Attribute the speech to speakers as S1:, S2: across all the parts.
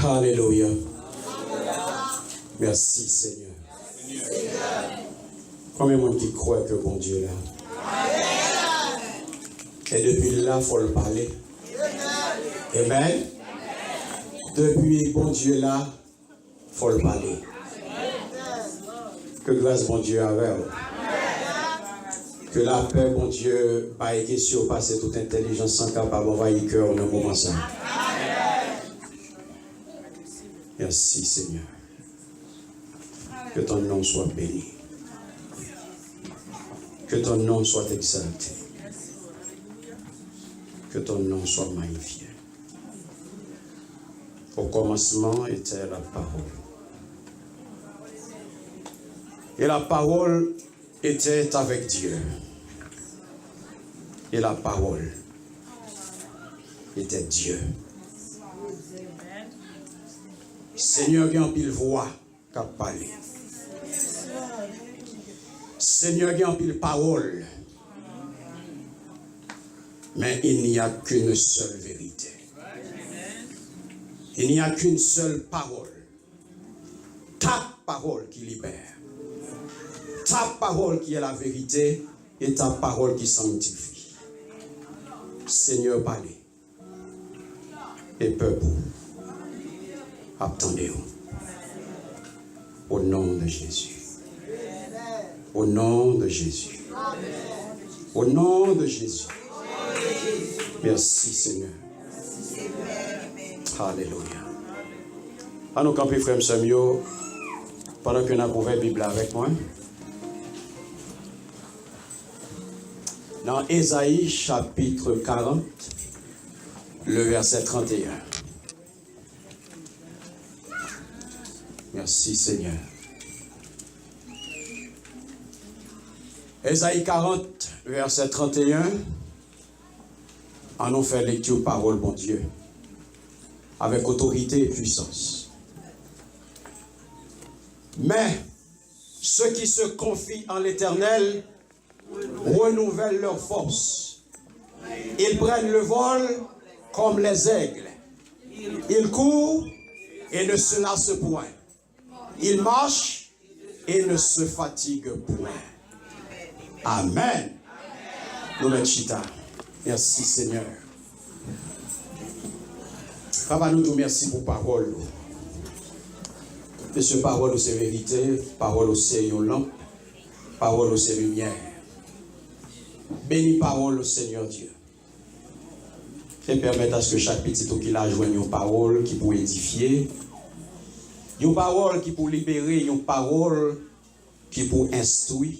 S1: Alléluia. Merci Seigneur. Combien de monde qui croit que bon Dieu est là? Et depuis là, il faut le parler. Amen. Depuis bon Dieu là, il faut le parler. Que grâce bon Dieu avec. Que la paix bon Dieu, pas question passer toute intelligence sans capable d'envahir le cœur dans le moment ça. Merci Seigneur. Que ton nom soit béni. Que ton nom soit exalté. Que ton nom soit magnifié. Au commencement était la parole. Et la parole était avec Dieu. Et la parole était Dieu. Seigneur, il y a un pile voix qui a parlé. Seigneur, il y a un pile parole. Mais il n'y a qu'une seule vérité. Il n'y a qu'une seule parole. Ta parole qui libère. Ta parole qui est la vérité et ta parole qui sanctifie. Seigneur, parlez. Et peuple, attendez-vous. Au nom de Jésus. Au nom de Jésus. Au nom de Jésus. Merci Seigneur. Alléluia. À nous camper, frère Samuel, pendant que nous avons ouvert la Bible avec moi. Dans Ésaïe chapitre 40, le verset 31. Merci Seigneur. Ésaïe 40, verset 31. En nous fait lecture parole, bon Dieu, avec autorité et puissance. Mais ceux qui se confient en l'Éternel renouvellent leur force. Ils prennent le vol comme les aigles. Ils courent et ne se lassent point. Ils marchent et ne se fatiguent point. Amen. Nous mettons chita. Merci Seigneur. Papa, nous te remercions pour parole. Et ce parole, c'est vérité. Parole, c'est une lampe. Parole, c'est lumière. Bénis parole, Seigneur Dieu. Fais permettre à ce que chaque petit qui l'a joint une parole qui peut édifier. Une parole qui peut libérer. Une parole qui peut instruire.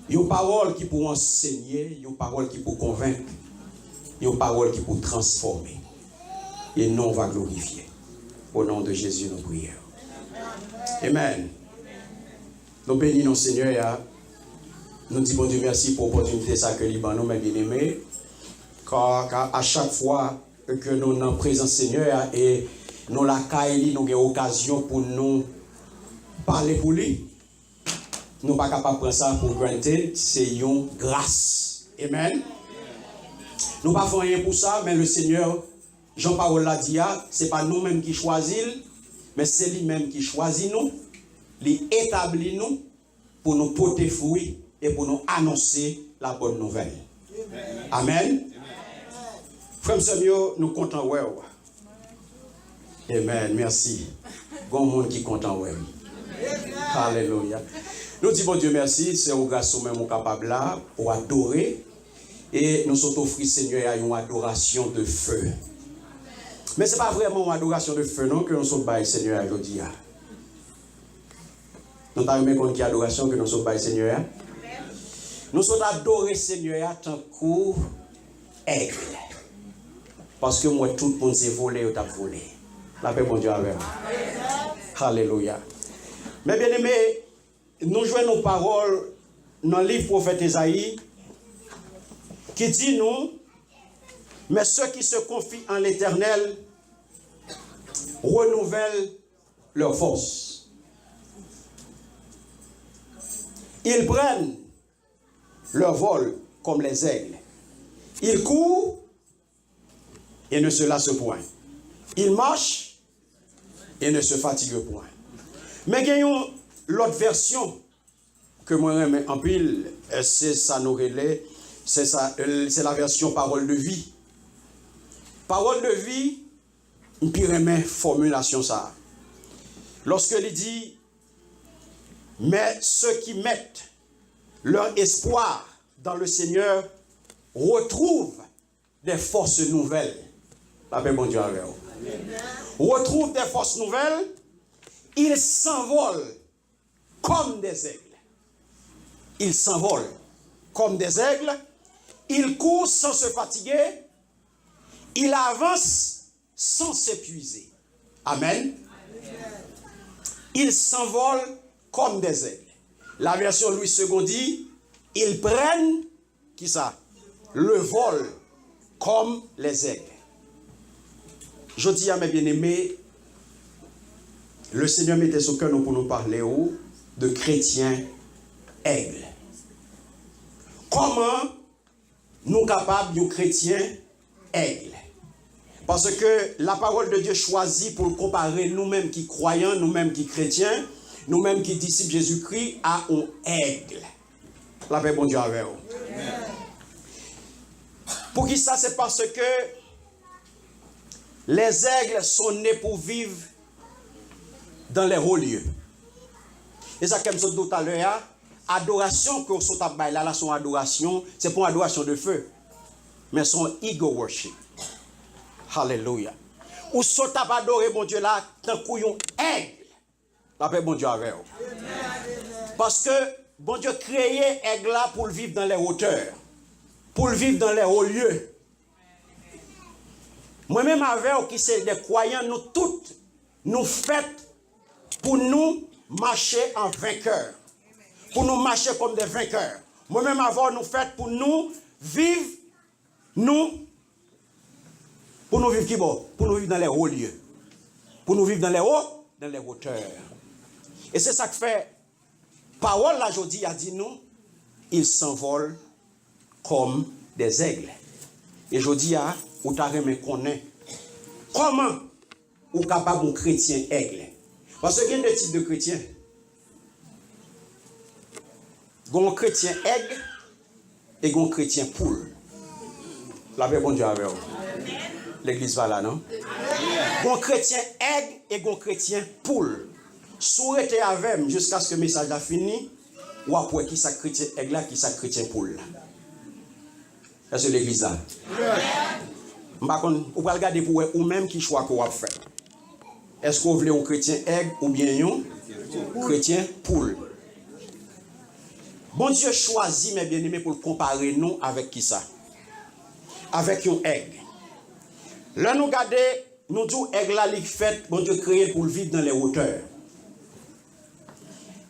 S1: Une parole qui peut enseigner, une parole qui peut convaincre, une parole qui peut transformer. Et nous, on va glorifier. Au nom de Jésus, nous prions. Amen. Nous bénissons Seigneur. Nous disons bon Dieu merci pour l'opportunité que nous mes bien-aimés. Car à chaque fois que nous sommes en présence Seigneur et nous la caille, nous avons occasion pour nous parler pour lui. Nous ne sommes pas capables de prendre ça pour granted, c'est une grâce. Amen. Nous ne faisons rien pour ça, mais le Seigneur, Jean-Paul l'a dit, ce n'est pas nous-mêmes qui choisissons, mais c'est lui-même qui choisit nous, il établit nous pour nous porter fruit et pour nous annoncer la bonne nouvelle. Amen. Frère Samuel, nous comptons ouais. Amen. Merci. Bon monde qui compte ouais. Alléluia. Nous disons, bon Dieu, merci, c'est au grâce même capable là pour adorer. Et nous sommes offrus, Seigneur, à une adoration de feu. Mais ce n'est pas vraiment une adoration de feu, non, que nous sommes bail, Seigneur, aujourd'hui. Nous avons aimé qu'on ait adoration que nous sommes bail, Seigneur. Nous sommes adorés, Seigneur, tant qu'au aigle. Parce que moi, tout le monde s'est volé ou t'a volé. La paix, bon Dieu, avec moi. Alléluia. Mais bien aimé, nous jouons nos paroles dans le livre prophète Ésaïe qui dit nous, mais ceux qui se confient en l'Éternel renouvellent leur force. Ils prennent leur vol comme les aigles. Ils courent et ne se lassent point. Ils marchent et ne se fatigue point. Mais gagnons l'autre version que moi j'aime en pile, c'est ça nous relais, c'est la version parole de vie. Parole de vie, une pire formulation ça. Lorsque il dit, mais ceux qui mettent leur espoir dans le Seigneur retrouvent des forces nouvelles. La paix, bon Dieu, avec vous. Retrouvent des forces nouvelles, ils s'envolent comme des aigles. Ils s'envolent comme des aigles, ils courent sans se fatiguer, ils avancent sans s'épuiser. Amen. Ils s'envolent comme des aigles. La version Louis II dit, ils prennent, qui ça? Le vol comme les aigles. Je dis à mes bien-aimés, le Seigneur mettait sur cœur pour nous parler de chrétiens aigles. Comment nous capables de chrétiens aigles? Parce que la parole de Dieu choisit pour comparer nous-mêmes qui croyons, nous-mêmes qui chrétiens, nous-mêmes qui disciples Jésus-Christ à un aigle. La paix, bon Dieu, avec vous. Pour qui ça? C'est parce que les aigles sont nés pour vivre dans les hauts lieux. Et ça, comme je disais tout à l'heure, adoration que vous avez là, son adoration, c'est pour une adoration de feu. Mais son ego worship. Alléluia. Ou sont adoré, bon Dieu, là, tant qu'on aigle. La paix, bon Dieu, avec vous. Parce que, bon Dieu, créé aigle là pour vivre dans les hauteurs. Pour vivre dans les hauts lieux. Moi-même, avec vous, qui c'est des croyants, nous toutes, nous faites pour nous marcher en vainqueur. Pour nous marcher comme des vainqueurs. Moi-même, avant, nous faites pour nous vivre, pour nous vivre qui bon? Pour nous vivre dans les hauts lieux. Pour nous vivre dans les hauteurs. Et c'est ça que fait, parole là, aujourd'hui, a dit nous, ils s'envolent comme des aigles. Et je dis, ou t'as remis connaît comment ou capable un chrétien aigle. Parce qu'il y a deux types de chrétiens. Il y a un chrétien aigle et un chrétien poule. La paix, bon Dieu, avec vous. L'église va là, non? Il y a un chrétien aigle et un chrétien poule. Souhaitez avec jusqu'à ce que le message a fini, ou après qui ça chrétien aigle là, qui ça chrétien poule là. Est-ce que l'église là? Par contre, vous pouvez regarder pour vous même qui choix qu'on va faire. Est-ce que vous voulez un chrétien aigle ou bien un chrétien poule? Bon Dieu choisit, mes bien-aimés, pour comparer nous avec qui ça? Avec un aigle. Là, nous regardons, nous disons aigle là, il fait, bon Dieu créé pour vivre dans les hauteurs.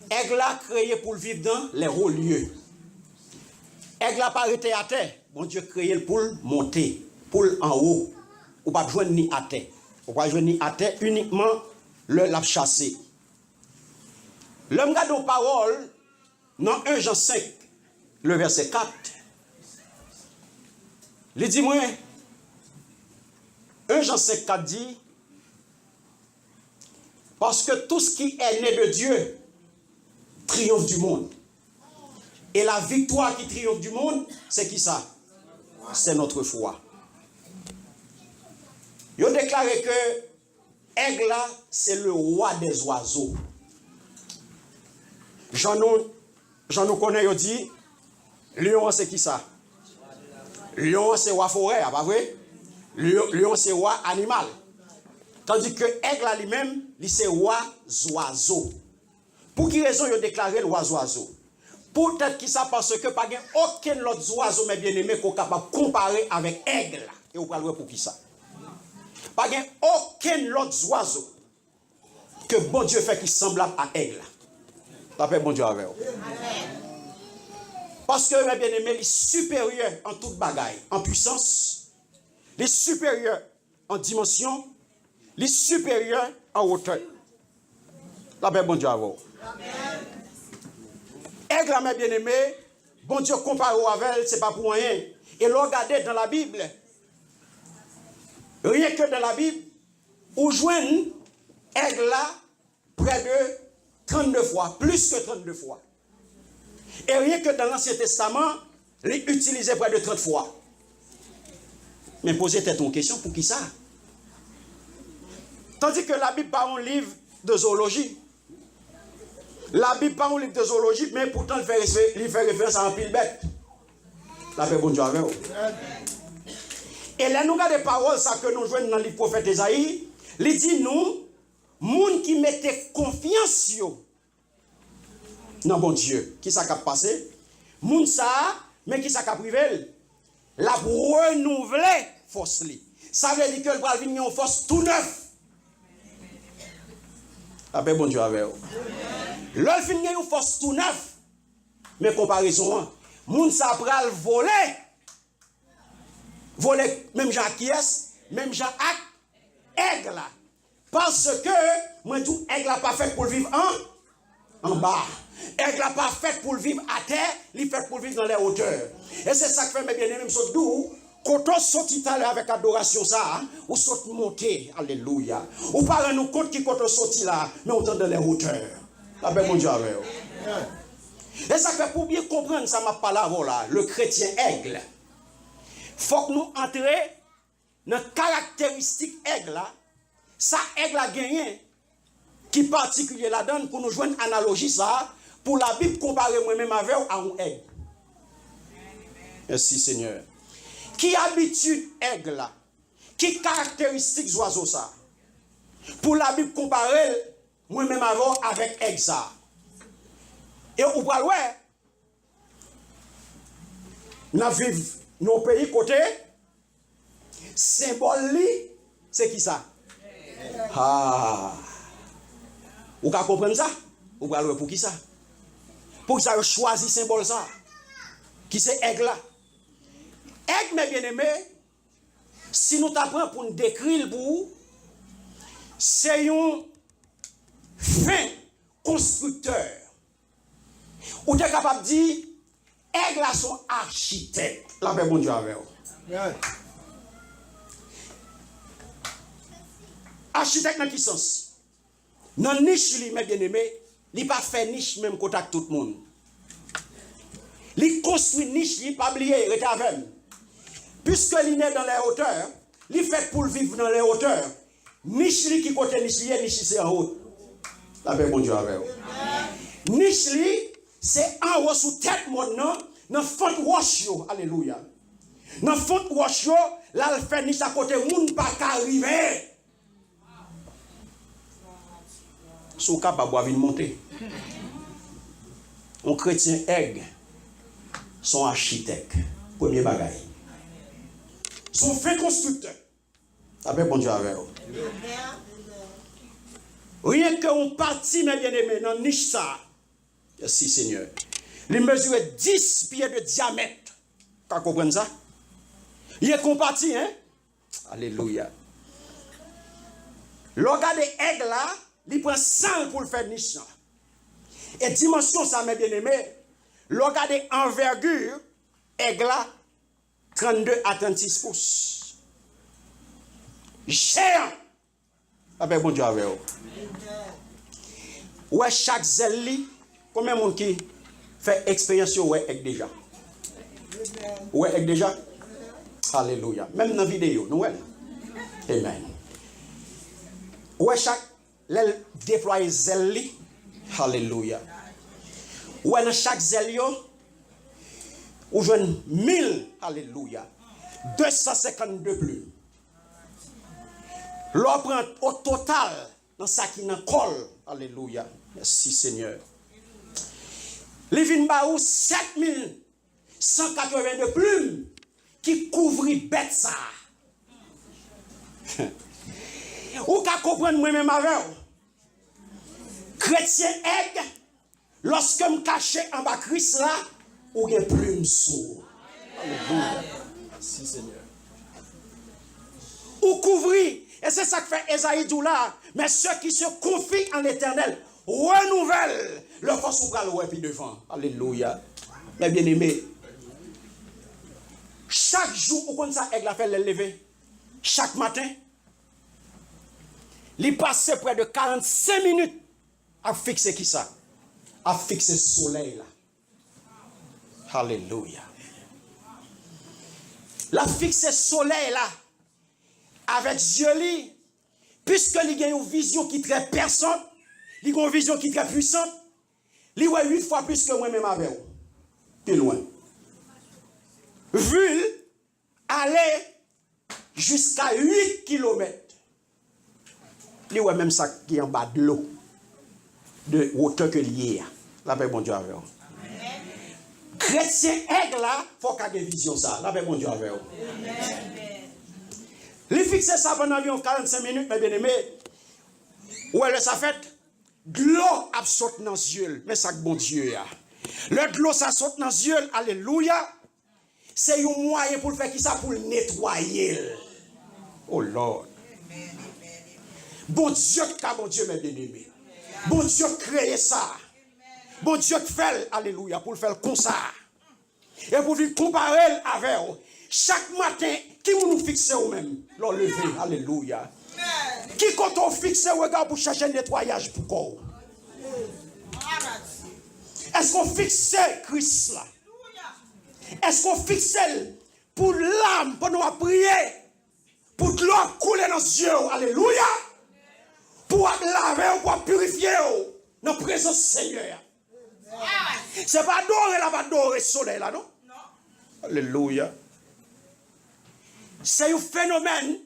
S1: Aigle là, créé pour vivre dans les hauts lieux. Aigle là, pas arrêté à terre. Bon Dieu créé pour monter, pour en haut. Ou pas joindre ni à terre. Ou pas joindre ni à terre, uniquement le l'a chassé. L'homme garde aux paroles, dans 1 Jean 5, le verset 4. Il dit moi, 1 Jean 5, 4 dit, parce que tout ce qui est né de Dieu triomphe du monde. Et la victoire qui triomphe du monde, c'est qui ça? C'est notre foi. Ils ont déclaré que aigle là, c'est le roi des oiseaux. Jean nous connaît, il dit, lion c'est qui ça? Lion c'est roi forêt, pas vrai? Lion c'est roi animal. Tandis que aigle là lui-même, c'est roi oiseau. Pour qui raison ils ont déclaré le roi oiseau? Peut-être que ça parce que pas aucun autre oiseau mais bien aimé qu'on capable de comparer avec aigle. Et vous parlez pour qui ça? Pas aucun autre oiseau que bon Dieu fait qui semblable à aigle. La paix bon Dieu avec vous. Parce que mes bien-aimés, il est supérieur en toute bagaille, en puissance, il est supérieur en dimension, il est supérieur en hauteur. La paix bon Dieu avec vous. Aigle, mes bien-aimés, bon Dieu comparé avec elle, ce n'est pas pour rien. Et regardez dans la Bible, rien que dans la Bible, où joignent aigle là, près de 32 fois, plus que 32 fois. Et rien que dans l'Ancien Testament, il utilisait près de 30 fois. Mais posez-toi une question, pour qui ça? Tandis que la Bible pas un livre de zoologie. La Bible pas un livre de zoologie, mais pourtant il fait référence à un pile bête. La paix bon Dieu avec vous. Et là nous regardons des paroles ça que nous jouons dans le prophète Esaïe, il dit nous, moun qui mettait confiance non bon Dieu, qui ça a passé? Moun ça, mais qui ça a privé? La renouveler force li. Ça veut dire que le va venir en force tout neuf. La paix bon Dieu avec vous. L'autre finit une force tout neuf. Mais comparaison, moun ça pral voler. Voler même Jean qui est, même Jean aigle là. Parce que moi tout aigle n'a pas fait pour vivre en bas. Aigle n'a pas fait pour vivre à terre, il fait pour vivre dans les hauteurs. Et c'est ça que fait mes bien-aimés, même saute d'où, quand on saute avec adoration ça, ou saute monter, alléluia. Ou pas nous compte qui quand on saute là, mais on est dans les hauteurs. La paix mon Dieu avec vous. Et ça fait pour bien comprendre ça m'a parlé avant là, le chrétien aigle. Faut que nous entrions dans la caractéristique aigle là, ça aigle a gagné, qui particulier là-dedans pour nous joindre analogie ça, pour la Bible comparer moi-même avec un aigle. Merci Seigneur. Qui habitude aigle là? Qui caractéristique oiseau ça? Pour la Bible comparer moi-même avec aigle ça. Et on va voir, nous vivons nos pays côté, symbole c'est qui ça? Ah. Vous comprenez ça? Vous va voir pour qui ça? Pour ça, choisi symbole ça. Qui c'est aigle là? Aigle, mes bien-aimés, si nous t'apprenons pour nous décrire le bout, c'est un fin constructeur. Ou tu es capable de dire, aigle là son architecte. La paix, bon Dieu avec vous. Architecte dans quel sens? Dans niche, mes bien-aimés, il n'a pas fait niche même contact tout le monde. Il construit niche, il n'a pas oublié, il est avec. Puisque il est dans les hauteurs, il fait pour vivre dans les hauteurs. Niche qui côté niche c'est en haut. La paix bon Dieu avec vous. Niche c'est en haut sous tête monde non, dans fond wash yo, alléluia. Dans fond wash yo, là il fait niche à côté monde pas arriver. Sont capables de monter. Un chrétien aigle, son architecte, premier bagaille. Son fait constructeur. Après, bon Dieu avec vous. Rien qu'on partit, mes bien-aimés, dans niche ça. Merci Seigneur. Il mesure 10 pieds de diamètre. Vous comprenez ça? Il est comparti, hein? Alléluia. Le gars de aigle là, il prend 100 pour le faire niche. Et dimension, ça, mes bien-aimés, le gars de envergure, aigle là, 32 à 36 pouces. Géant. Avec bon Dieu avec vous. Ouais, chaque zèle, combien de monde qui fait expérience ouais avec déjà? Ouais, avec déjà? Alléluia. Même dans la vidéo, nous ouais. Amen. Ouais, chaque déploie zèle. Alléluia. Ouais, dans chaque zèle, ou jeune 1000, alléluia, 252 plus. L'on prend au total dans ça qui n'en colle, alléluia, merci Seigneur. Les vins baou 7182 plumes qui couvrent bête ça. Ou qu'à comprendre moi-même avec vous. Chrétien aigle, lorsque me cache en bas Christ là, ou bien plume sous. Alléluia. Merci Seigneur. Ou couvrir. Et c'est ça que fait Esaïe tout là. Mais ceux qui se confient en l'éternel renouvellent leur force ou bras puis devant. Alléluia. Mais bien aimé, chaque jour, où comme ça, aigle a fait le lever. Chaque matin,
S2: Il passait près de 45 minutes à fixer qui ça? À fixer le soleil là. Alléluia. La fixer le soleil là. Avec Dieu, puisque il a une vision qui est très perçante, il a une vision qui est très puissante, il a 8 fois plus que moi-même avec vous. Plus loin. Vu aller jusqu'à 8 km. Il a même ça qui est en bas de l'eau, de hauteur que lié. La paix, bon Dieu avec vous. Chrétien aigle là, il faut qu'il ait une vision ça. La paix, bon Dieu avec vous. Il fixe ça pendant environ 45 minutes, mes bien-aimés. Où est-ce que ça fait? De l'eau a sauté dans les yeux. Mais ça, bon Dieu. Le de l'eau, ça saute dans les yeux. Alléluia. C'est un moyen pour le faire qui ça? Pour le nettoyer. Oh Lord. Bon Dieu, bon Dieu, mes bien-aimés. Bon Dieu, créer ça. Bon Dieu, fait, alléluia, pour le faire comme ça. Et pour le comparer avec vous. Chaque matin, qui nous fixe vous-même? L'on levé, alléluia. Qui quand on fixe regard pour chercher le nettoyage pour quoi? Est-ce qu'on fixe Christ là? Est-ce qu'on fixe pour l'âme, pour nous prier? Pour de l'eau couler dans les yeux, alléluia? Pour laver, pour purifier dans la présence du Seigneur. C'est pas adorer là, pas adorer le soleil là, non? Alléluia. C'est un phénomène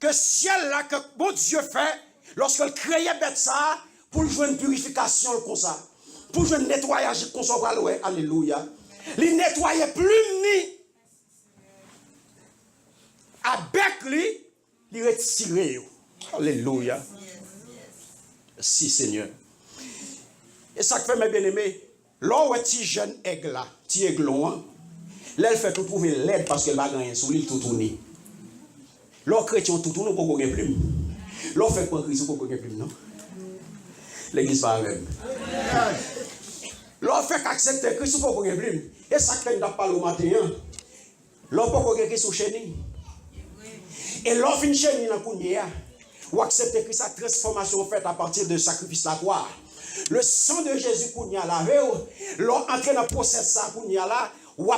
S2: que ciel là, que bon Dieu fait lorsqu'il créait bête ça pour jouer une purification comme ça, pour jouer un nettoyage comme ça. Alléluia. Il nettoyait plus ni avec lui, il retirait. Alléluia. Merci Seigneur. Et ça fait mes bien-aimés, là où est-ce jeune aigle là, petit aiglon, là elle fait tout trouver l'aide parce qu'elle va gagner sur l'île tout tourner. Là chrétien tout tourne pour gagner plume. Là fait pas Christ pour gagner plume non. L'église va avec. Là fait qu'accepter Christ pour gagner plume. Et ça fait n'a pas le matin. Là pour gagner Christ au chenille. Et là fin chenille dans kounya. Ou accepter Christ sa transformation faite à partir de sacrifice la croix. Le sang de Jésus kounya lavé, l'on entre dans le processus ça kounya là, ou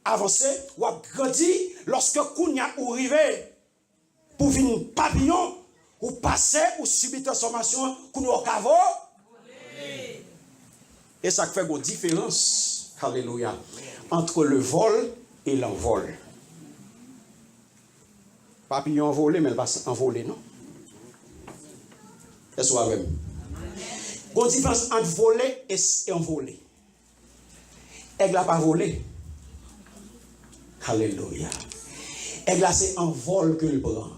S2: avancer, ou grandir lorsque kounya ou arrivé pour venir papillon ou passer ou subir transformation kounya au caveau. Et ça fait une différence, alléluia, entre le vol et l'envol. Papillon envolé, mais il va s'envoler, non? Est-ce que même? Il y a une différence entre voler et envoler. Aigle n'a pas volé. Alléluia. Aigle, c'est un vol que le prend.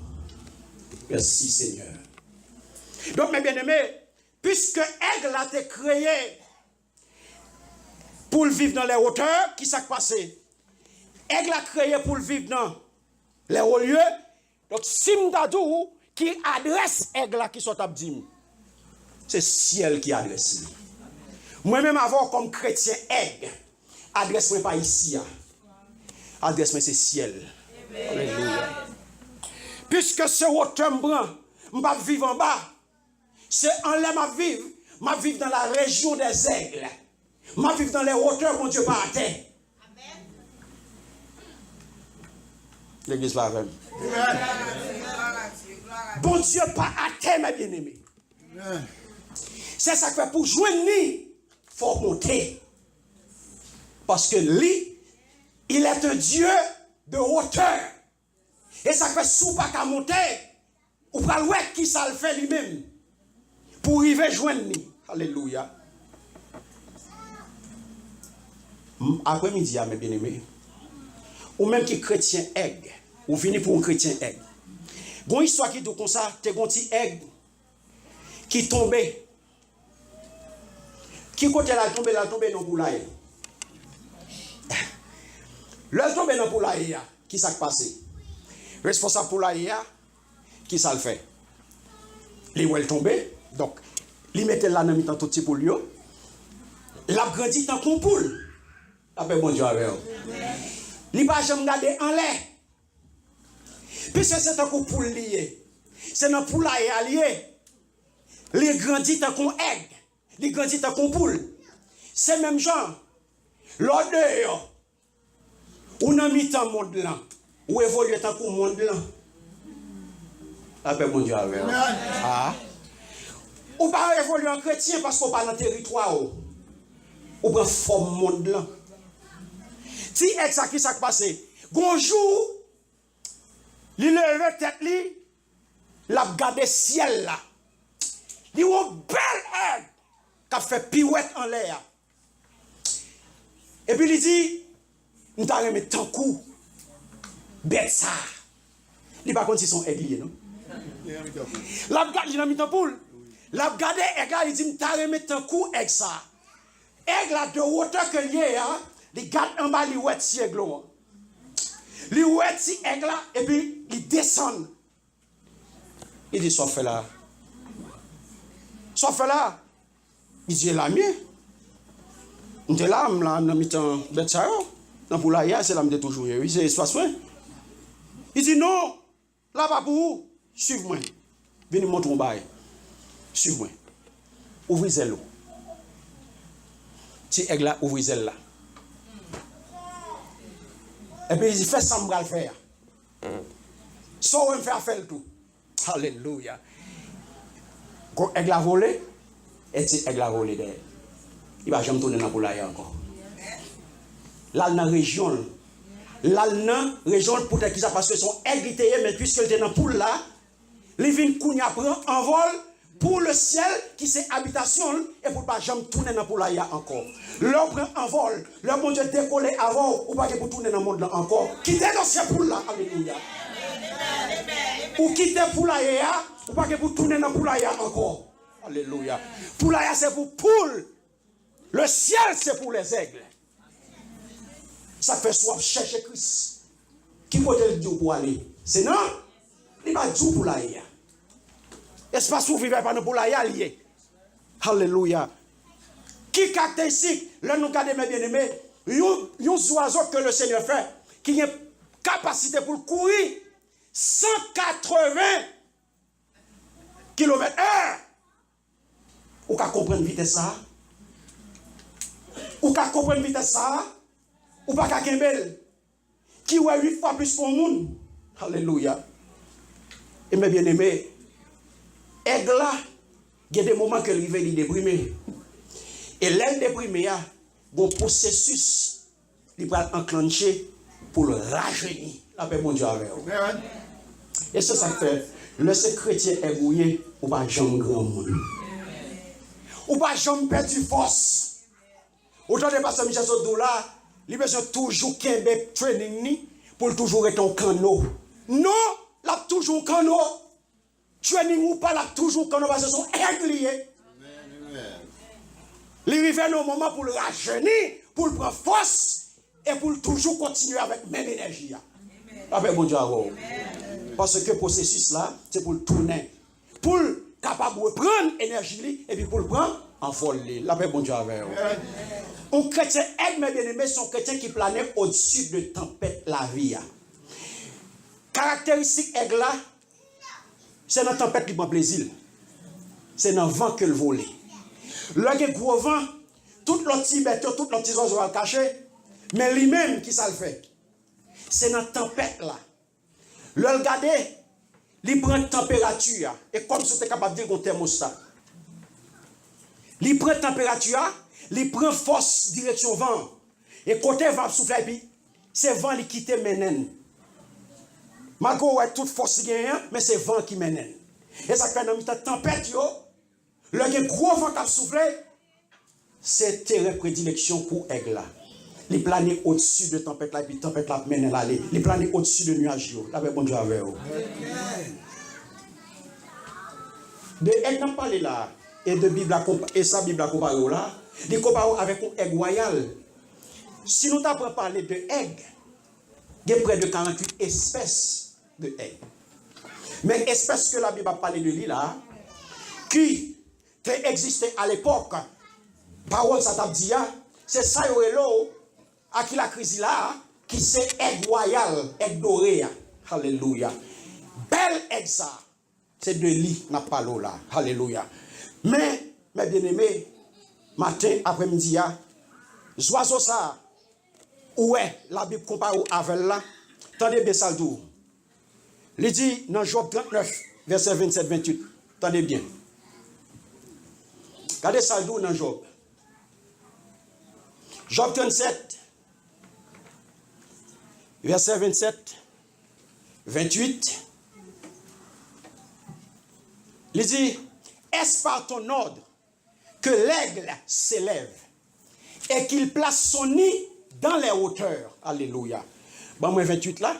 S2: Merci Seigneur. Donc, mes bien-aimés, puisque Aigle a été créé pour vivre dans les hauteurs, qui s'est passé? Aigle a créé pour vivre dans les hauts lieux. Donc, Simdadou qui adresse Aigle qui sont abdim. C'est ciel qui adresse. Moi-même, avant comme chrétien aigle, adresse-moi pas ici. Adresse-moi c'est ciel. Alléluia. Puisque ce hauteur brun, je ne vais pas vivre en bas. C'est en l'air ma vivre dans la région des aigles. Je vivre dans les hauteurs, mon Dieu, pas à terre. L'église va avec. Bon Dieu, pas à terre, mes bien-aimés. C'est ça que fait pour joindre lui, il faut monter. Parce que lui, il est un Dieu de hauteur. Et ça fait sous pas qu'à monter, ou pas voir qui ça le fait lui-même. Pour arriver joindre lui. Alléluia. Après-midi, mes bien-aimés, ou même qui chrétien aigle, ou venez pour un chrétien aigle. Bon histoire qui dit comme ça, t'es un petit aigle qui tombait. Qui côté la tombe dans poulailler. Le tombe dans poulailler, qui s'est passé? Responsable poulailler, qui ça le fait? Les ouel tombé, donc, il mettait là dans mi-temps tout petit pour lui. L'a grandi dans ton poule. Après bon Dieu avec vous. Il pas jamais garder en l'air. Puisque c'est un coup poule lié. C'est dans poulailler allié. Les grandit tant qu'on aigle, les grandit tant qu'on poule. C'est même genre, l'odeur, ou dans mi-temps monde là, ou évolue tant qu'on monde là. Après mon Dieu avec. Ah. Ou pas évoluer en chrétien parce qu'on pas dans le territoire. Ou prend forme monde là. Si exact qui s'est passé, bonjour, il lève tête li, l'a regardé ciel là. Il a un bel aigle qui a fait pirouette en l'air. Et puis il dit, nous t'avons remis tant coup, bête ça. Il pas contre si son aigle non. L'a regardé, il a mis tant poule. L'a regardé aigle, il dit, nous t'avons remis tant coup aigle ça. Aigle a de hauteur que lié hein. Il garde en bas, il ouet si aigle. Il ouet si aigle et puis il descend. Il dit, soit fait là. Soit fait là. Il dit, la mienne. On est là, on a mis un bête ça. Dans pour la hier, c'est là, on est toujours. Oui, c'est espace. Il dit, non, là, pas pour vous. Suivez-moi. Venez me montrer un bail. Suivez-moi. Ouvrez l'eau. Si aigle là, ouvrez là. Et puis il fait ça, on va le faire. Ça, on va faire le tout. Alléluia. Quand aigle a volé, et si aigle a volé derrière, il va jamais tourner dans la poulaille encore. Là, dans la région, peut-être qu'ils parce que son aigle était, mais puisqu'il était dans la poule là, les vignes kounya prend en vol pour le ciel qui c'est habitation et pour pas jamais tourner dans la poulaille encore. L'homme prend en vol, le bon Dieu décoller avant ou pas pour tourner dans le monde là encore. Quittez dans ce poule là, alléluia. Ou quitter poulaille ou pas pour tourner dans la poulaille encore. Alléluia. Poulaille c'est pour poule. Le ciel c'est pour les aigles. Ça fait soif chercher Christ. Qui peut le dire pour aller? C'est non. Il va dire pour l'aïe. Espace où vivez pas pour l'aïe allié. Alléluia. Qui caractéristique, là nous regardons mes bien-aimés, un oiseau que le Seigneur fait, qui a une capacité pour courir 180 km/h. Ou qu'à comprendre vitesse ça? Ou qu'à comprendre vitesse ça? Ou pas qu'à Kembel? Qui a 8 fois plus pour le monde? Alléluia. Et mes bien-aimés, aigle là, il y a des moments que il est déprimé. Et l'aile déprimé, il y a un processus qui va enclencher pour le rajeunir. La paix, mon Dieu, avec vous. Et c'est ça que fait. Le chrétien est mouillé, ou pas jamais grand monde. Ou pas jamais perdu force. Autant de pasteur Michel Sodou là, il besoin toujours qu'un training pour toujours être en canot. Non, là toujours canot. Training ou pas là toujours canot parce que son aiglier. Il arrive au moment pour le rajeunir, pour le prendre force et pour toujours continuer avec même énergie. Avec mon Dieu. Parce que le processus là, c'est pour le tourner. Pour capable de prendre énergie et puis pour le prendre en folie. La paix, bon Dieu, avec vous. Un chrétien aigle, mes bien-aimés, sont chrétiens qui planent au-dessus de tempête la vie. Caractéristique aigle là, c'est dans la tempête qui prend plaisir. C'est dans le vent que le voler. Le gros vent, tout le petit bête, tout le petit oiseau va le cacher, mais lui-même qui ça le fait. C'est dans la tempête là. Le regarder, il prend température. Et comme si tu es capable de dire un thermostat. Il prend température, il prend force direction vent. Et côté vent souffle, et puis c'est vent qui quitte menen. Malgré ouais, toute force gagne, mais c'est vent qui menen. Et ça fait dans la tempête, le gros vent qui souffle, c'est terrain prédilection pour aigle là. Il plane au-dessus de tempête là, et puis tempête là mène l'aller. Il plane au-dessus de nuages. Là, bon Dieu avec vous. De aigle n'a parlé là, et de Bible et sa Bible à comparer là, il compare avec un aigle royal. Si nous t'avons parlé de aigle, il y a près de 48 espèces de aigle. Mais espèces que la Bible a parlé de lui là, qui existait à l'époque, parole ça t'a dit, c'est ça à qui la crise là, qui c'est aigle royal, aigle doré. Alléluia. Belle aigle ça. C'est de lui n'a pas l'eau là. Alléluia. Mais, mes bien-aimés, matin, après-midi, oiseau ça, où est la Bible compare avec là? Tendez bien ça le tour. Il dit dans Job 39, verset 27-28. Tendez bien. Regardez ça le tour dans Job. Job 37, verset 27-28. Il dit, est-ce par ton ordre que l'aigle s'élève et qu'il place son nid dans les hauteurs? Alléluia. Bon, moi 28 là.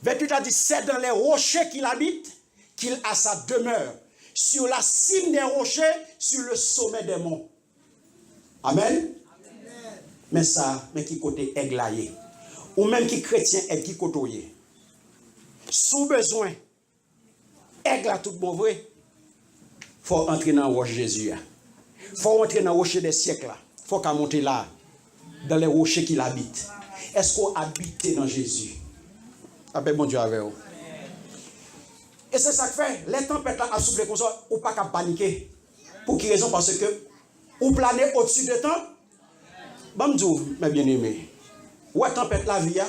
S2: 28 a dit, c'est dans les rochers qu'il habite qu'il a sa demeure, sur la cime des rochers, sur le sommet des monts. Amen. Mais ça, mais qui côté aiglaillé, ou même qui chrétien est qui côtoyé. Sous besoin, aigle à tout bon vrai, faut entrer dans le rocher Jésus. Faut entrer dans le rocher des siècles. Faut qu'à monter là, dans les rochers qu'il habite. Est-ce qu'on habite dans Jésus? Appelle bon Dieu avec vous. Et c'est ça que fait, les tempêtes là, à souffler comme ça, ou pas qu'à paniquer. Pour quelle raison? Parce que, ou planer au-dessus de temps. Bon Dieu, mes bien-aimés, ou tempête la vie,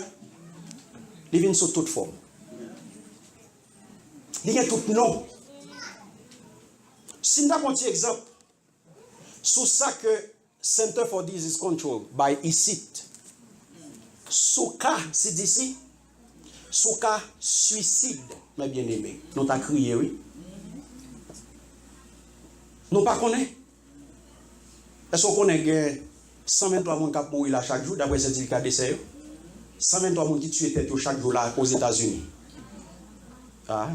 S2: il vient sous toute forme. Il y a tout nom. Si nous avons un petit exemple, sous ça que Center for Disease Control by ICIT, sous cas, c'est d'ici, sous cas suicide, mes bien-aimés, nous avons crié, oui. Nous ne pas connaissons. Est-ce qu'on connaît 123 personnes qui mourent là chaque jour, d'après le certificat d'essai? 123 personnes qui tuent tête chaque jour là aux États-Unis. Ah,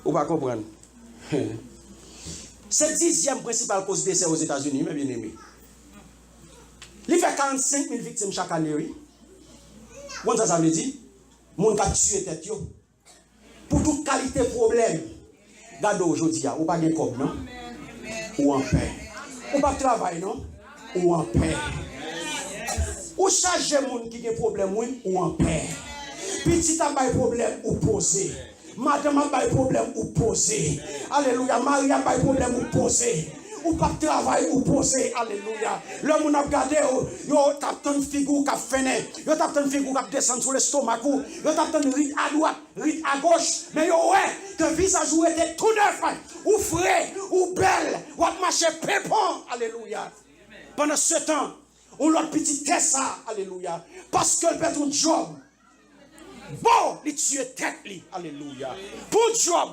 S2: vous ne pas comprendre. C'est la 10e principale cause d'essai aux États-Unis, mes bien-aimés. Il fait 45 000 victimes chaque année, oui. Bon, ça veut dire, les gens qui tuent tête. Pour toute qualité de problème, regardez aujourd'hui, ou pas de comme, non? Ou en paix. Ou pas de travail, non? Ou en paix. Ou charger les gens qui ont des problèmes, ou en paix. Petit a des problèmes, ou poser. Madame a des problèmes, ou poser. Alléluia. Marie a des problèmes, ou poser. Ou pas de travail, ou poser. Alléluia. L'homme on a regardé, yo tape une figure qui a freiné. Yo tape une figure qui a descendu sur l'estomac. Yo tape une rite à droite, rite à gauche. Mais yo ouais, que visage ou était tout neuf, ou frais, ou belle, ou a marché pépon. Alléluia. Pendant ce temps, on l'a petit Tessa. Alléluia. Parce que le perd un job. Bon, il tue tête. Alléluia. Pour job.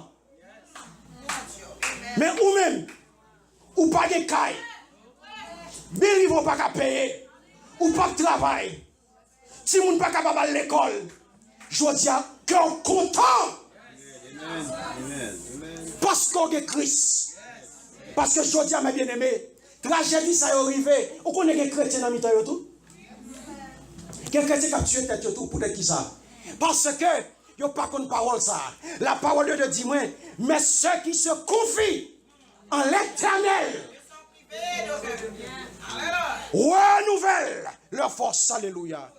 S2: Mais ou même, ou pas de caille. Billy ne va pas payer. Ou pas de travail. Si vous ne pas capable à l'école, je dis que on est content. Parce qu'on est Christ. Parce que je dis à mes bien-aimés, tragédie ça est arrivé. Vous connaissez les chrétiens dans le tout? Quel chrétien qui a tué tête tout pour qui ça? Parce que il n'y a pas qu'une parole ça. La parole de Dieu dit moi, mais ceux qui se confient en l'Éternel renouvellent leur force. Alléluia.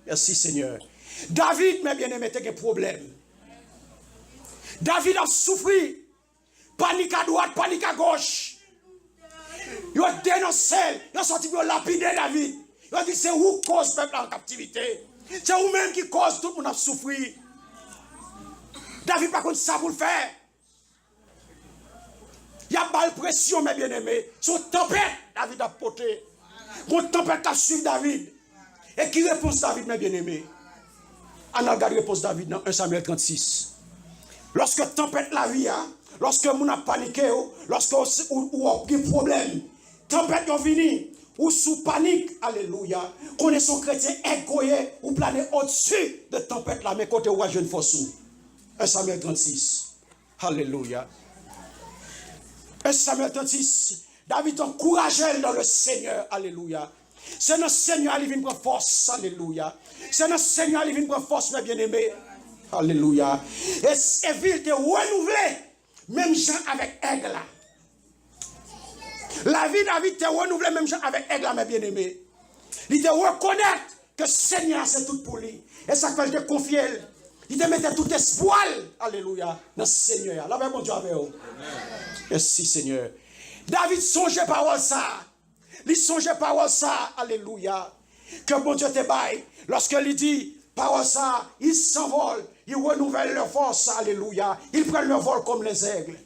S2: Merci Seigneur. David, mes bien-aimés, a un problème. David a souffert. Panique à droite, panique à gauche. Il a dénoncé, il a sorti pour lapider David. Il a dit c'est où cause le peuple en captivité. C'est vous-même qui cause tout le monde a souffert. David par contre ça pour le faire. Il y a pas de pression, mes bien-aimés. Son tempête, David a porté. Mon tempête a suivi David. Et qui répond David, mes bien-aimés? On a regardé réponse David dans 1 Samuel 36. Lorsque tempête la vie, lorsque on a paniqué, lorsque on a des problèmes, tempête est venue, ou sous panique, alléluia, connaissons chrétien égoïste, ou planer au-dessus de tempête là, mais côté où je ne force. 1 Samuel 36. Alléluia. 1 Samuel 36. David encourageait dans le Seigneur. Alléluia. C'est notre Seigneur qui vient prendre force. Alléluia. C'est notre Seigneur qui vient prendre force, mes bien-aimés. Alléluia. Et ville te renouvelée. Même gens avec aigle. La vie David te renouvelée, même gens avec aigle, mes bien-aimés. Il te reconnaître que le Seigneur c'est tout pour lui. Et ça fait te confier. Il te mettait tout espoir, alléluia, dans le Seigneur. La paix, bon Dieu, avec vous. Merci, Seigneur. David songeait parole ça. Il songeait parole ça, alléluia. Que bon Dieu te baille. Lorsque il dit parole ça, il s'envole, il renouvelle leur force, alléluia. Il prend leur vol comme les aigles.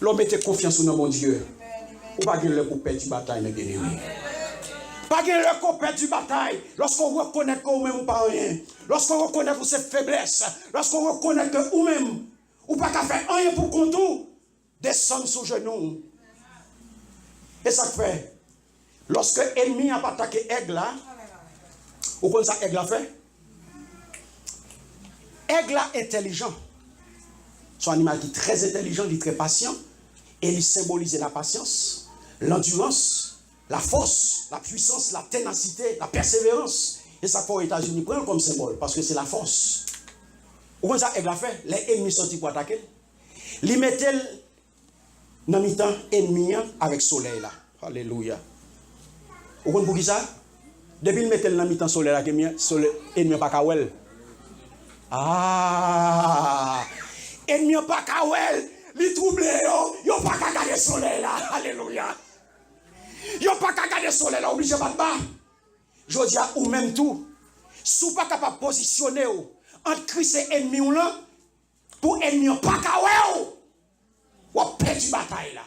S2: L'homme était confiance dans mon Dieu. Ou pas le coupé du bataille, mes bien-aimés. Pas le coupé du bataille. Lorsqu'on reconnaît que vous-même pas rien. Lorsqu'on reconnaît que ses faiblesses. Lorsqu'on reconnaît que vous-même, ou pas qu'à faire rien pour qu'on tout, descendre sous genoux. Et ça fait. Lorsque l'ennemi a attaqué aigle là, vous connaissez ça aigle a fait? Aigle intelligent. C'est un animal qui est très intelligent, il est très patient. Et il symbolise la patience, l'endurance, la force, la puissance, la ténacité, la persévérance. Et ça fait aux États-Unis prendre comme symbole, parce que c'est la force. Vous comprenez ça, aigle a fait? Les ennemis sont pour attaquer. Ils mettent dans le mi-temps ennemi avec le soleil là. Alléluia. Vous comprenez pour qui ça? Depuis qu'ils mettent dans le mi-temps soleil là, l'ennemi pas kawel. Ah! Ennemi pas kawel. Li troublé yo pas qu'à garder le soleil là, alléluia. Yo pas qu'à garder le soleil là, obligé pas de bas. Je dis à ou même tout, si pas capable de positionner entre Christ et ennemi ou là, pour ennemi pas qu'à ou perdre la bataille là.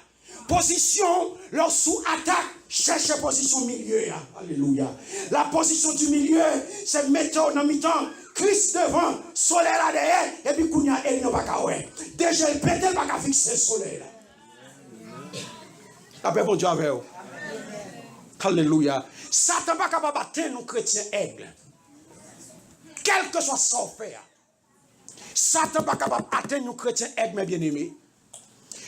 S2: Position, leur sous-attaque, cherchez position milieu là, alléluia. La position du milieu, c'est mettre dans mi-temps. Christ devant, soleil là derrière, et puis qu'on y a ennemi pas qu'à ouais. Déjà il pète pas qu'à fixer le soleil là. La paix bon Dieu avec vous. Alléluia. Satan pas capable de battre nous chrétiens aigles. Quel que soit son faire. Satan pas capable d'atteindre nous chrétiens aigles, mes bien-aimés.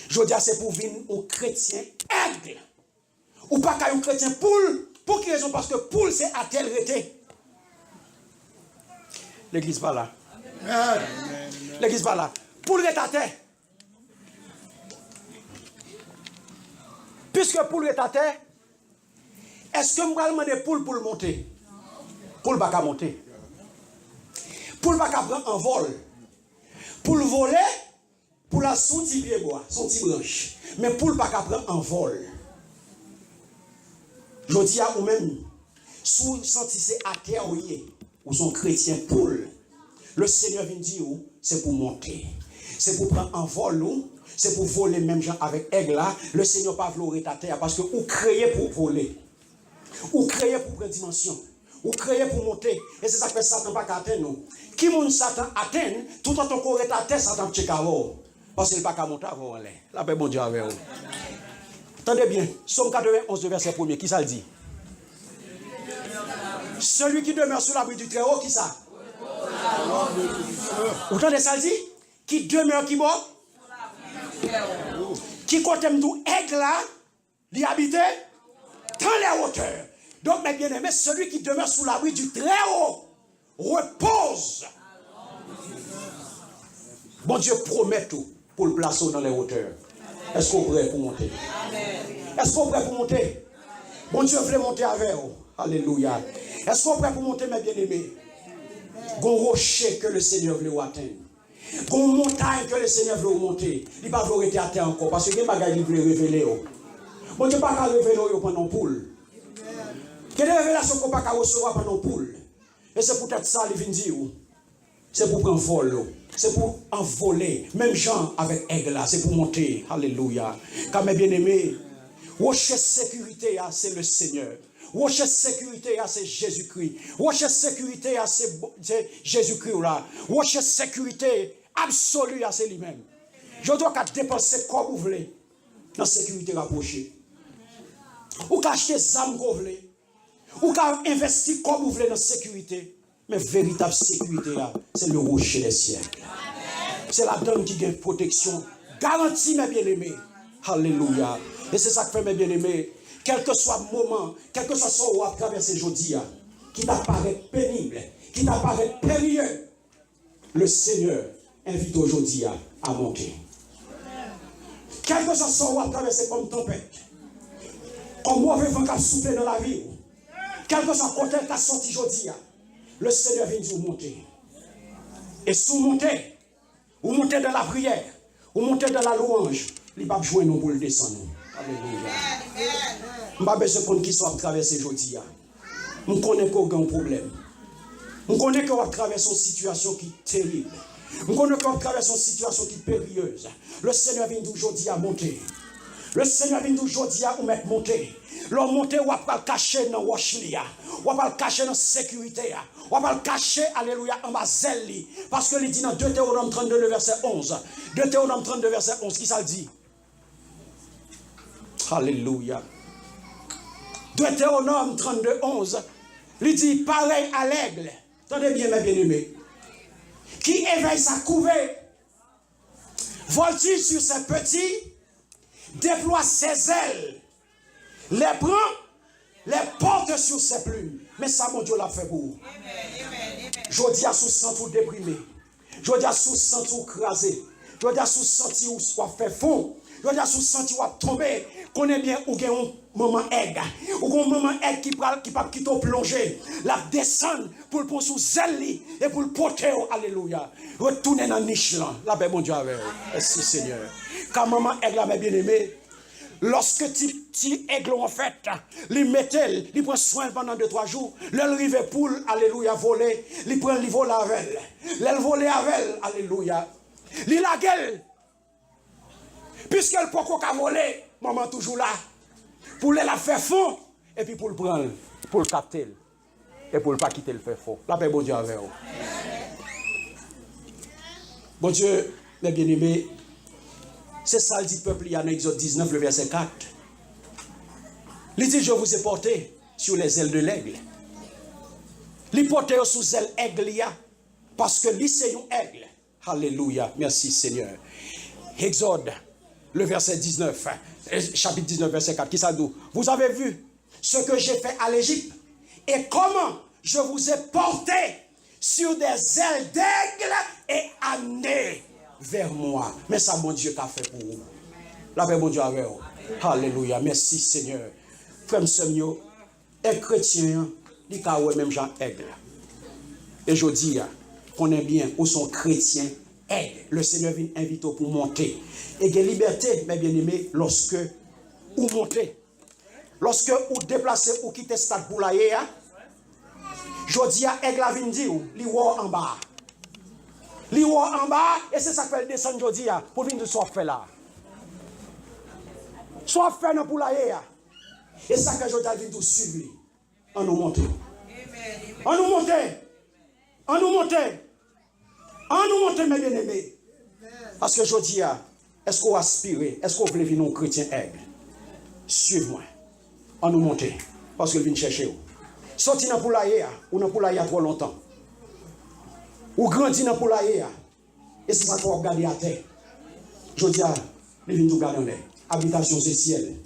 S2: Je dis c'est pour venir aux chrétiens aigles. Ou pas qu'à un chrétien poule. Pour quelle raison? Parce que poule c'est à tel rété. L'église pas là. L'église pas là. Poule est à terre. Puisque poule est à terre, est-ce que je vais demander poule pour monter? Poule ne va pas monter. Poule ne va pas prendre un vol. Pour le voler, pour la son petit pied bois, son petit branche. Mais poule ne va pas prendre un vol. Je dis à vous-même, si vous sentissez à terre, ou sont chrétiens poule, le Seigneur vient dire, c'est pour monter. C'est pour prendre un vol, c'est pour voler même gens avec aigle là. Le Seigneur pas vouloir ta terre parce que vous créez pour voler. Vous créez pour prendre dimension. Vous créez pour monter. Et c'est ça que Satan pas atteindre nous. Qui mon Satan atteint, tout en tant qu'on est à terre, Satan check à vous. Parce qu'il pas qu'à monter avant l'air. La paix bon Dieu avec vous. Attendez bien, Somme 91 verset 1er, qui ça le dit? Celui qui demeure sous l'abri du Très-Haut, qui ça? Vous entendez ça le dit? Qui demeure qui mort? Qui compte tout aigle là, l'y habiter dans les hauteurs. Donc, mes bien-aimés, celui qui demeure sous l'abri du Très-Haut repose. Bon Dieu promet tout pour le placer dans les hauteurs. Est-ce qu'on est prêt pour monter? Est-ce qu'on est prêt pour monter? Bon Dieu veut monter avec vous. Alléluia. Est-ce qu'on est prêt pour monter, mes bien-aimés? Gon rocher que le Seigneur veut atteindre. Gon montagne que le Seigneur veut monter. Il ne va pas rester à terre encore. Parce que les bagages il veut révéler. Bon Dieu pas révéler pendant poule. Quelle révélation qu'on pas recevoir pendant poule? Et c'est peut-être ça, il vient dire. C'est pour prendre vol. C'est pour envoler. Même gens avec aigle là, c'est pour monter. Alléluia. Car mes bien-aimés, votre sécurité, c'est le Seigneur. Votre sécurité, c'est Jésus-Christ. Votre sécurité, c'est Jésus-Christ là. Votre sécurité absolue, c'est lui-même. Je dois dépenser comme vous voulez dans la sécurité rapprochée. Ou acheter des âmes comme vous voulez. Ou investir comme vous voulez dans la sécurité. Mais véritable sécurité là, c'est le rocher des siècles. C'est la donne qui gagne protection. Garantie, mes bien-aimés. Alléluia. Et c'est ça que fait, mes bien-aimés. Quel que soit le moment, quel que soit ce qu'on va traverser aujourd'hui, qui t'apparaît pénible, qui t'apparaît périlleux, le Seigneur invite aujourd'hui à monter. Quel que soit ce qu'on va traverser comme tempête, comme mauvais vent qui a soufflé dans la vie, quel que soit le côté qui a sorti aujourd'hui, le Seigneur vient nous monter. Et si vous montez dans la prière, vous montez dans la louange, il va jouer nous pour le descendre. Alléluia. Je n'ai pas besoin de qui soit traversé aujourd'hui. Je connais qu'il y a un problème. Je connais que vous traversez une situation qui est terrible. Je connais que vous traversez une situation qui est périlleuse. Le Seigneur vient aujourd'hui à monter. Le Seigneur vient aujourd'hui à vous mettre monter. L'homme monter, on va pas le cacher dans Washlia. On va pas le cacher dans la sécurité. On va pas le cacher, alléluia, en bas zèle. Parce que il dit dans Deutéronome 32, le verset 11. Deutéronome 32, verset 11, qui ça dit? Alléluia. Deutéronome 32, 11. Il dit pareil à l'aigle. Attendez bien, mes bien-aimés. Qui éveille sa couvée, voltige sur ses petits, déploie ses ailes, les prend, les porte sur ses plumes. Mais ça, mon Dieu, l'a fait pour vous. Je dis à sous sens tout déprimé. Je dis à sous sens tout crasé. Je dis à sous sens où soit fait fond. Je dis à sous sens où tomber. Connais bien où il y a un moment aigle. Ou un moment aigle qui peut quitter plonger. La descendre pour le prendre sous zèle et pour le porter. Alléluia. Retourner dans la niche là. La paix, mon Dieu, avec vous. Merci, Seigneur. Quand maman aigle, mes bien-aimés, lorsque petit aigle en fait, il mettait, il prend soin pendant 2-3 jours, l'elle rive poule, alléluia, voler, il prend, il vole avec elle. L'elle vole avec elle, alléluia. Il la gueule. Puisqu'elle peut pas voler, maman toujours là. Pour la faire fond, et puis pour le prendre, pour le capter, et pour ne pas quitter le faire fond. La paix, bon Dieu, avec vous. Bon Dieu, mes bien-aimés, c'est ça le dit peuple, il y a en Exode 19, le verset 4. Il dit, je vous ai porté sur les ailes de l'aigle. Il porté sous ailes aigle, parce que lui c'est un aigle. Alléluia, merci Seigneur. Exode, le verset 19, chapitre 19, verset 4, qui ça dit? Vous avez vu ce que j'ai fait à l'Égypte et comment je vous ai porté sur des ailes d'aigle et amené vers moi. Mais ça, mon Dieu, t'a fait pour vous. La paix, mon Dieu, avec vous. Alléluia. Merci, Seigneur. Frère Seigneur, un chrétien, il a même Jean aigle. Et je dis, qu'on est bien, où sont chrétiens aigle. Le Seigneur vient inviter pour monter. Et il y a liberté, mes bien-aimés, lorsque vous montez. Lorsque vous déplacez ou quittez le stade pour la je dis à aigle vient dire, il est en bas. Li ou en bas, et c'est ça que fait descendre aujourd'hui pour venir de soit fait là. Soit fait dans pour la et ça que je dis tout suivre. On nous monte. On nous monte. On nous monte. On nous monte, mes bien-aimés. Parce que je dis, est-ce qu'on aspire, est-ce qu'on veut venir un chrétien aigle? Suivez-moi. On nous monte. Parce que vient chercher. Sorti dans pour la ou dans pour la trop longtemps. Ou grandit dans pour la et c'est ça qu'on regarde à terre. Je dis à les vignes tout garder. Habitation c'est ciel.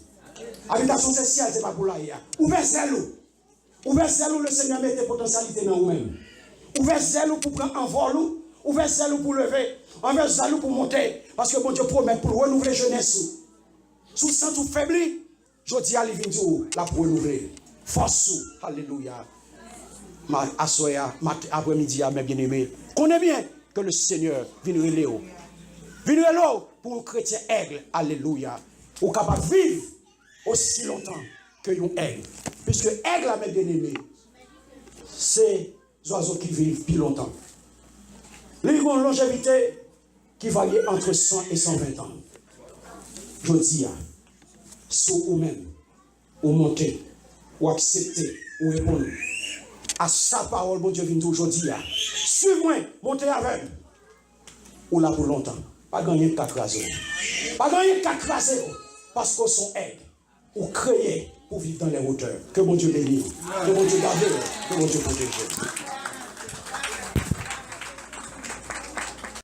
S2: Habitation c'est ciel, c'est pas pour la Ouvert zèle. Ouvert zèle, le Seigneur met des potentialités dans vous-même. Ouvert zèle pour prendre un vol. Ouvert zèle pour lever. Ouvert zèle pour monter. Parce que bon Dieu promet pour renouveler jeunesse. Sous sens tout faibli, je dis à les vignes là pour renouveler. Force. Alléluia. Après-midi, mes bien-aimés, connais bien que le Seigneur vient Léo. Vient Léo pour un chrétien aigle. Alléluia. Ou capable de vivre aussi longtemps que un aigle. Puisque aigle, mes bien-aimés, c'est des oiseaux qui vivent plus longtemps. Ils ont une longévité qui varie entre 100 et 120 ans. Je dis, sous vous-même, ou monter, ou accepter, ou répondre. À sa parole, mon Dieu, vient aujourd'hui. Suivez-moi, montez avec. Ou là pour longtemps. Pas gagner de 4 raisons. Pas gagner de 4 raisons. Parce qu'on sont aides. Ou créés pour vivre dans les hauteurs. Que mon Dieu bénisse. Que mon Dieu garde. Que mon Dieu protège.